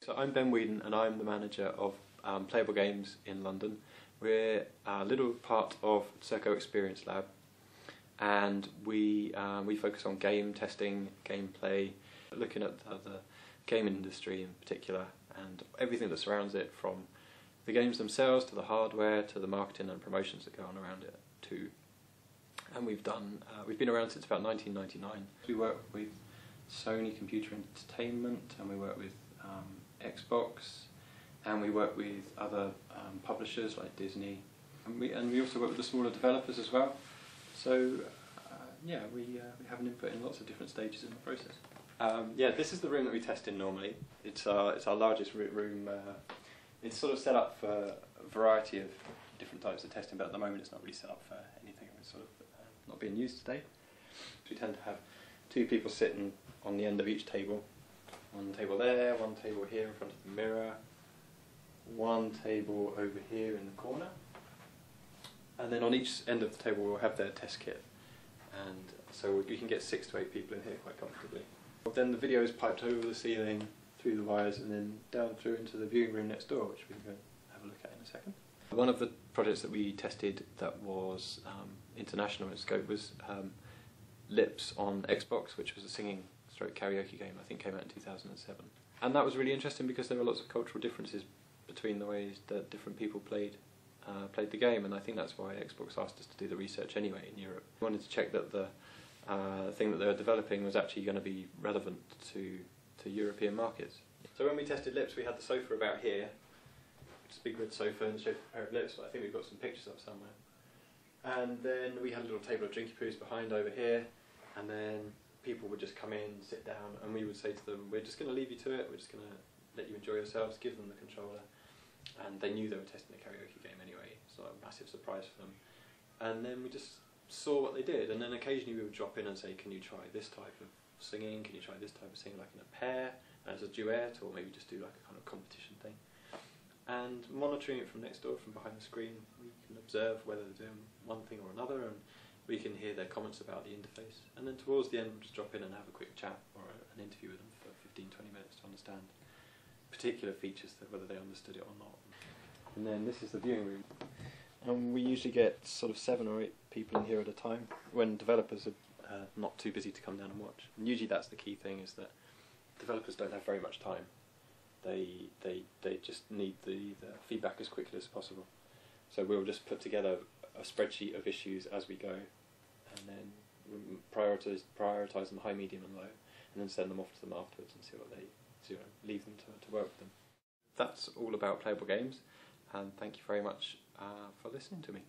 So I'm BWeedon and I'm the manager of Playable Games in London. We're a little part of Circo Experience Lab, and we focus on game testing, gameplay, looking at the game industry in particular and everything that surrounds it, from the games themselves to the hardware to the marketing and promotions that go on around it too. And we've been around since about 1999. We work with Sony Computer Entertainment, and we work with Xbox, and we work with other publishers like Disney, and we also work with the smaller developers as well. So yeah, we have an input in lots of different stages in the process. Yeah, this is the room that we test in normally. It's our largest room. It's sort of set up for a variety of different types of testing, but at the moment it's not really set up for anything. It's sort of not being used today. We tend to have two people sitting on the end of each table. One table there, one table here in front of the mirror, one table over here in the corner, and then on each end of the table we'll have their test kit, and so you can get 6 to 8 people in here quite comfortably. Then the video is piped over the ceiling, through the wires, and then down through into the viewing room next door, which we can go have a look at in a second. One of the projects that we tested that was international in scope was Lips on Xbox, which was a singing stroke karaoke game. I think came out in 2007. And that was really interesting because there were lots of cultural differences between the ways that different people played the game, and I think that's why Xbox asked us to do the research anyway in Europe. We wanted to check that the thing that they were developing was actually going to be relevant to European markets. So when we tested Lips, we had the sofa about here, which is a big red sofa in the shape of a pair of lips, but I think we've got some pictures of somewhere. And then we had a little table of drinky poos behind over here, and then people would just come in, sit down, and we would say to them, we're just going to leave you to it, we're just going to let you enjoy yourselves, give them the controller. And they knew they were testing a karaoke game anyway, it's not a massive surprise for them. And then we just saw what they did, and then occasionally we would drop in and say, can you try this type of singing, can you try this type of singing like in a pair, as a duet, or maybe just do like a kind of competition thing. And monitoring it from next door, from behind the screen, we can observe whether they're doing one thing or another, and we can hear their comments about the interface. And then towards the end we'll just drop in and have a quick chat or an interview with them for 15-20 minutes to understand particular features, whether they understood it or not. And then this is the viewing room. And we usually get sort of 7 or 8 people in here at a time when developers are not too busy to come down and watch. And usually that's the key thing, is that developers don't have very much time. They just need the feedback as quickly as possible. So we'll just put together a spreadsheet of issues as we go, and then prioritise them high, medium and low, and then send them off to them afterwards and see what leave them to work with them. That's all about Playable Games, and thank you very much for listening to me.